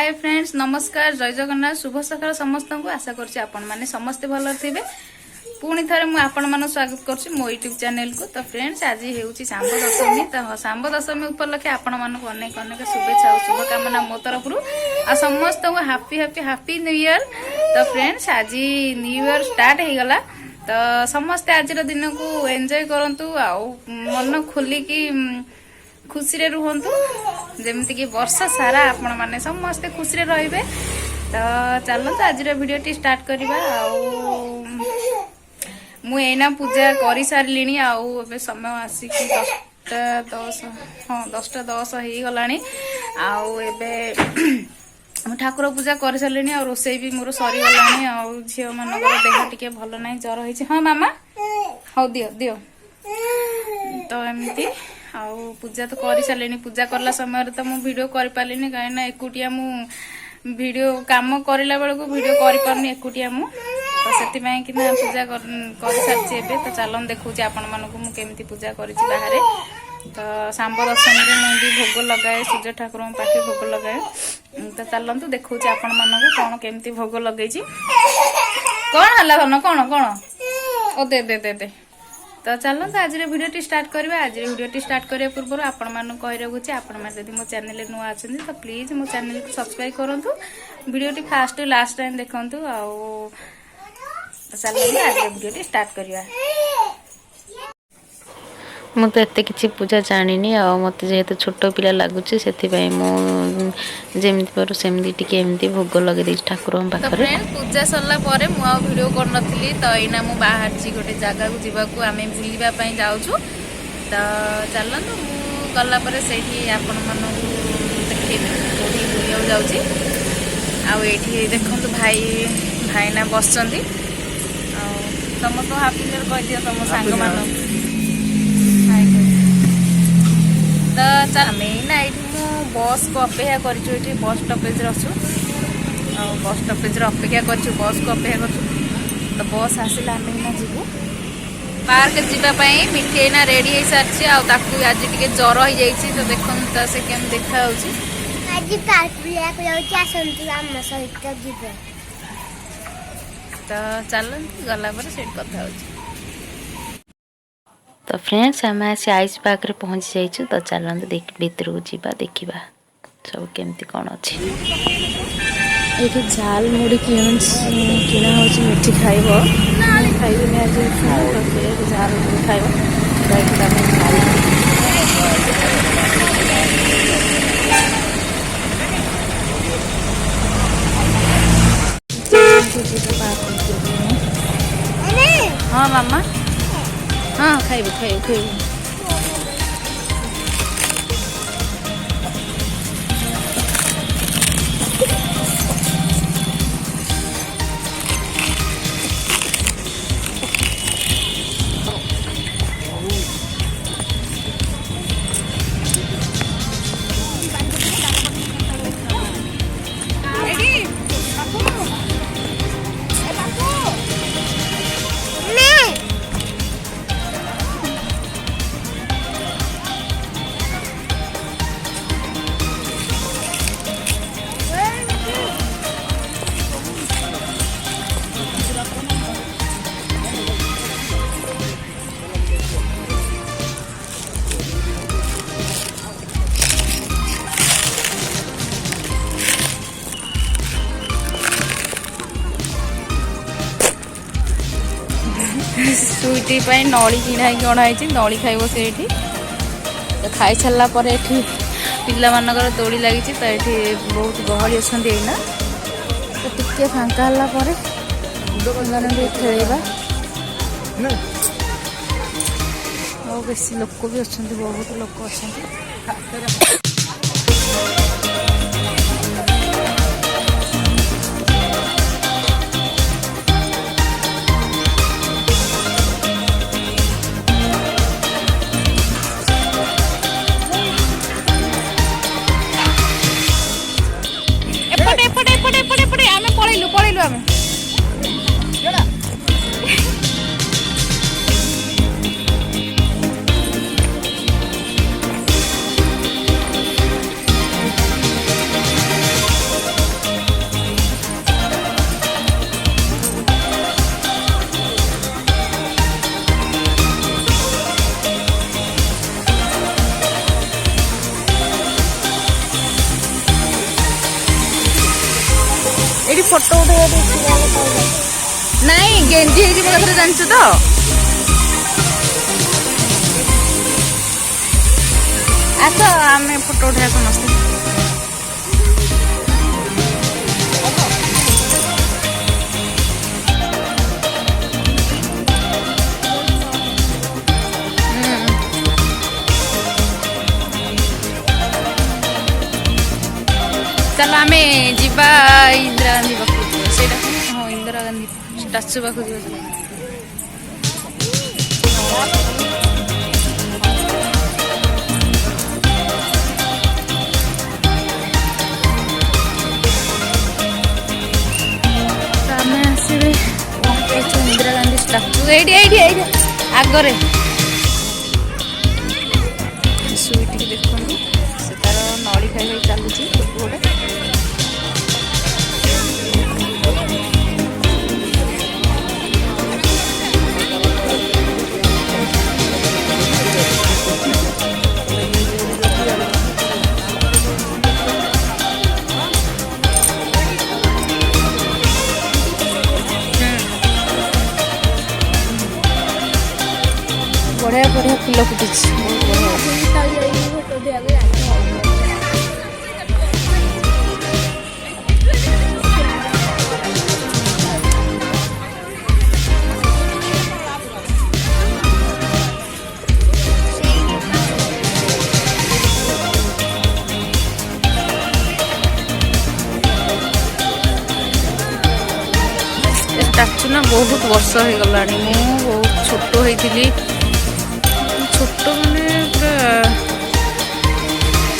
Hi friends नमस्कार जय जगन्नाथ शुभ सकाल समस्त को आशा करछि आपण माने समस्त भल थिबे। पुणी थरे मु आपण मानो स्वागत करछि मो यूट्यूब चैनल को। तो फ्रेंड्स आज हेउछि सांब दशमी। तो सांब दशमी उपलक्षे आपण मानको अनेक अनेक शुभेच्छा और शुभकामना मो तरफ आ समस्त को happy happy happy new year. तो फ्रेंड्स आज न्यू ईयर स्टार्ट हो गला। तो समस्त आज दिन को एंजॉय करंतु आ मन खोली की खुशी रे रुहंतु जेमति कि वर्ष सारा आपण माने समस्त खुशी रे रहिबे। तो चलो तो आज वीडियो टी स्टार्ट करबा। मु एना पूजा करि सारलिनी आउ एबे समय आसी कि 10:10 हां 10:10 हे गलानी आउ एबे हम ठाकुर पूजा कर सारलिनी आ रोसई भी मोर सरी गलानी आउ झियो मानकर देह टिके भलो नाही जर होइछि। हां मामा हो दियो दियो। तो एमती आउ पूजा तो कर सारे पूजा करला समय तो मु वीडियो कर पालिनी कहीं ना एकुटिया मु वीडियो काम करला बेलू वीडियो कर पारनी एकुटिया मु। तो सेति पई कि ना पूजा कर सारछि एबे। तो चलन देखौछि आपण मानको मु केमती पूजा करिछि बाहरे। तो सांब दशमी रे मु भी भोग लगाए सूर्य ठाकुर पाखे भोग लगाए। तो चलन तो देखौछि आपण मानको कोन केमती भोग लगैछि। कोन हला धन कोन कोन ओ दे दे दे दे। तो चलो तो आज वीडियो स्टार्ट करवा। आज वीडियो स्टार्ट करने पूर्व आपण मान कही रखुच्छे आपण मैंने मो चैनल नुआ अच्छे तो प्लीज मो चैनल को सब्सक्राइब करूँ। वीडियो फास्ट लास्ट टाइम देखु। चलो आज वीडियो स्टार्ट करवा। मुझे एत कि पूजा जानी मत जेहेतु छोट पिला लगुच से जमी पर सेमती भोग लगे ठाकुर पाखे। पूजा सरला वीडियो कर नी। तो यहाँ मुझे बाहर गोटे जगह को जावाक आम बुलवाई जाऊँ। तो चलतु गला से आपण मन देखे बुलिया जाऊँगी। आठी देखु भाई भाईना बस समस्त हापी न्यू ईयर कह दियो तुम सांग मान। तो आम ना ये बस को अपेक्षा कर बस स्टपेज अच्छु बस स्टपेज अपेक्षा कर बस को अपेक्षा कर। तो बस आसला आम ना जीवु पार्क जावाई मिठी ना रेडी हो सारी आज टे जर हो जाइए। तो देख तो से केम देखा तो चल गला से कथा हो। तो फ्रेंड्स आम आसी आइस पार्क रे पहुंची जाइछु। तो चलते देख भीतर को जीवा देखा सब केमती कौन अच्छी। ये झाल मुड़ी किणा हो मिठी खाइब खाइबी आज झाल मुड़ी खाइब हाँ मामा हाँ खाइबे खाइबे खाइबे। स्वीटी नली किणा अणाई नली खाइब से तो खाई सारा पर पिला मानकर दौड़ी लगी। तो ये बहुत गहली अच्छा ना तो टिके फांका है खेलवा और बेसी लोक भी अच्छा बहुत लोक अच्छा। पलैलु आम ଫଟୋ ଉଠେଇବା ନାଇଁ ଗେଞ୍ଜି ହେଇଯିବ କଥାରେ ଜାଣିଛୁ ତ। ଆସ ଆମେ ଫଟୋ ଉଠେଇବା ସମସ୍ତେ। ଚାଲ ଆମେ ଯିବା ଇନ୍ଦିରା ଗାନ୍ଧୀ ପାଖକୁ ଯିବା। ସେଇଟା ହଁ ଇନ୍ଦିରା ଗାନ୍ଧୀ ଷ୍ଟାଚୁ ପାଖକୁ ଯିବା। ଆମେ ଆସିବେ ଇନ୍ଦିରା ଗାନ୍ଧୀ ଷ୍ଟାଚୁ ଏଇଠି ଏଇଠି ଏଇଠି ଆଗରେ। ସୁଇଟିକି ଦେଖନ୍ତୁ ସେ ତାର ନଳି ଖାଇ ଖାଇ ଚାଲୁଛି ଗୋଟେ। ବଢିଆ ବଢିଆ ଫୁଲ ଫୁଟିଛି। ଷ୍ଟାଚୁ ନା ବହୁତ ବର୍ଷ ହେଇଗଲାଣି। ମୁଁ ବହୁତ ଛୋଟ ହେଇଥିଲି, ଛୋଟ ମାନେ ପୁରା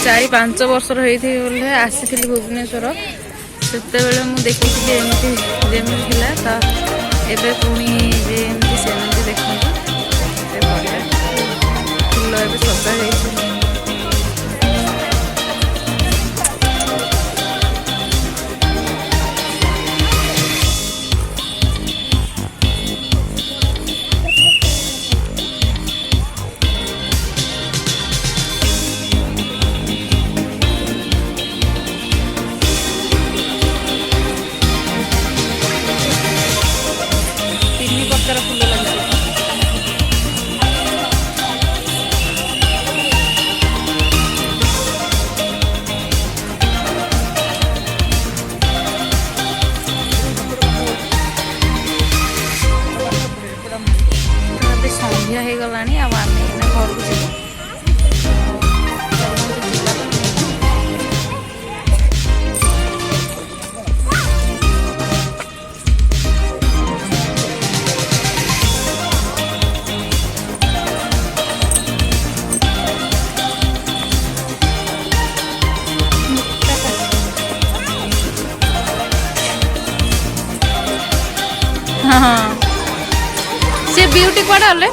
4-5 ବର୍ଷର ହେଇଥିବି ବୋଲେ ଆସିଥିଲି ଭୁବନେଶ୍ୱର। ସେତେବେଳେ ମୁଁ ଦେଖିଥିଲି ଏମିତି ଯେମିତି ଥିଲା ତ ଏବେ ପୁଣି ଯେମିତି ସେମିତି ଦେଖନ୍ତୁ। ଏତେ ବଢ଼ିଆ ଫୁଲ ଏବେ ସଜା ହେଇଛି। ଫୁଲ ଲାଗିଛି। ଏବେ ସନ୍ଧ୍ୟା ହେଇଗଲାଣି ଆଉ ଆମେ ଏଇନା ଘରକୁ ଯିବୁ। हाँ से ब्यूटी कुआडे गले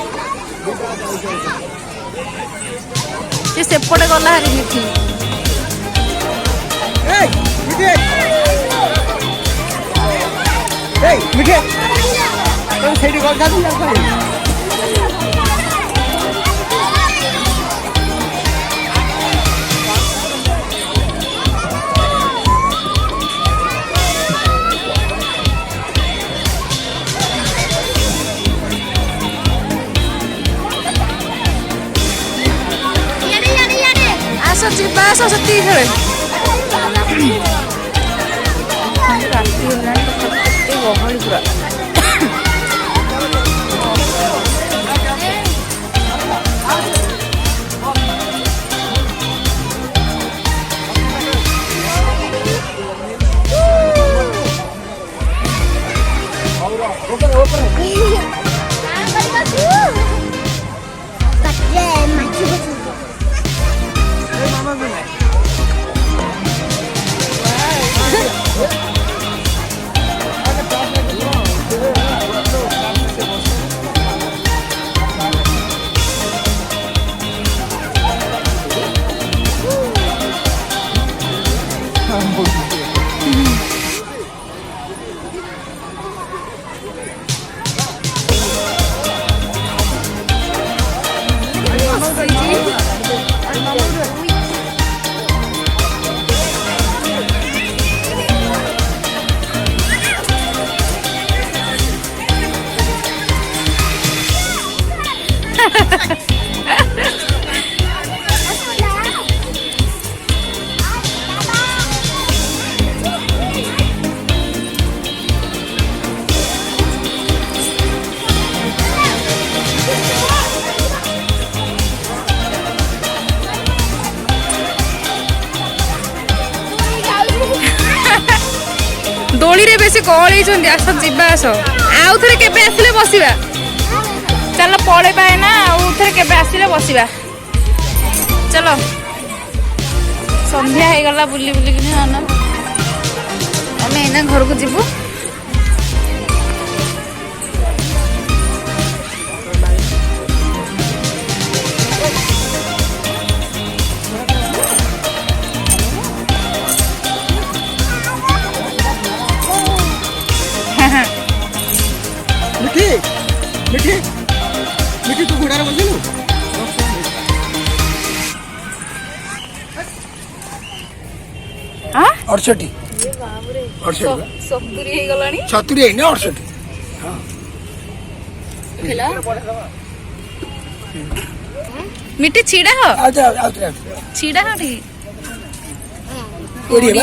से सेपटे गला हारी मिठी मिठे ସେଇଠି ଗଲ ଯିବା ଆସ ସେତିକି ଖେଳେ। ରାତି ହେଲାଣି କେତେ ଗହଳି ପୁରା। ଦୋଳିରେ ବେଶୀ ଗହଳିଛନ୍ତି। ଆସ ଯିବା ଆସ। ଆଉ ଥରେ କେବେ ଆସିଲେ ବସିବା। ଚାଲ ପଳେଇବା ଏଇନା ଆଉ ଥରେ କେବେ ଆସିଲେ ବସିବା। ଚାଲ ସନ୍ଧ୍ୟା ହେଇଗଲା ବୁଲି ବୁଲିକିନି ଆମେ ଏଇନା ଘରକୁ ଯିବୁ। ମିଠି ମିଠି ମିଠି ତୁ ଘୋଡ଼ାରେ ବସିଲୁ ଅଠଷଠି 70 ହେଇଗଲାଣି। 70 ହେଇନି 68 ମିଠି ଛିଡ଼ା ହ ଆଉଥରେ ଛିଡ଼ା ହ ଟିକେ। କୋଡ଼ିଏ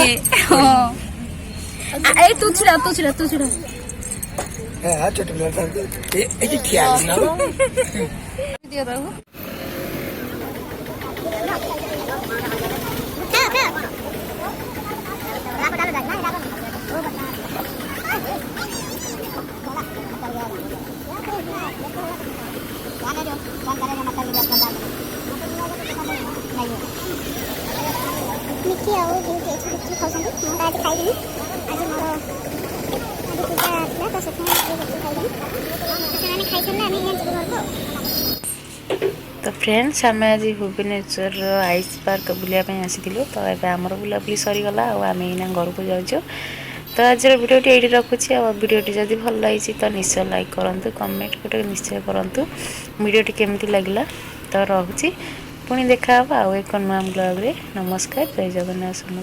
ଏଇ ତୁ ଛିଡ଼ା ହଁ ଛୋଟ ପିଲା ଏଠି ଠିଆ ହେଲି ନା ଦିଅ ତାକୁ। ମିଠି ଆଉ ଯେମିତି ଏଠି ଗୁପଚୁପ ଖାଉଛନ୍ତି ମୁଁ ତ ଆଜି ଖାଇବିନି। ଆଜି ମୋର ପୂଜା ଥିଲା ତ ସେଥିପାଇଁ ଗୁପଚୁପ ଖାଇବିନି। ସେମାନେ ଖାଇସାରିଲେ ଆମେ ଏଇନା ଯିବୁ ଘରକୁ। ତ ଫ୍ରେଣ୍ଡସ୍ ଆମେ ଆଜି ଭୁବନେଶ୍ୱରର ଆଇସ୍ ପାର୍କ ବୁଲିବା ପାଇଁ ଆସିଥିଲୁ। ତ ଏବେ ଆମର ବୁଲାବୁଲି ସରିଗଲା ଆଉ ଆମେ ଏଇନା ଘରକୁ ଯାଉଛୁ। ତ ଆଜିର ଭିଡ଼ିଓଟି ଏଇଠି ରଖୁଛି। ଆଉ ଭିଡ଼ିଓଟି ଯଦି ଭଲ ଲାଗିଛି ତ ନିଶ୍ଚୟ ଲାଇକ୍ କରନ୍ତୁ, କମେଣ୍ଟ ଗୋଟେ ନିଶ୍ଚୟ କରନ୍ତୁ। ଭିଡ଼ିଓଟି କେମିତି ଲାଗିଲା ତ ରହୁଛି। ପୁଣି ଦେଖା ହେବ ଆଉ ଏକ ନୂଆ ବ୍ଲଗ୍ରେ। ନମସ୍କାର, ଜୟ ଜଗନ୍ନାଥ ସମସ୍ତେ।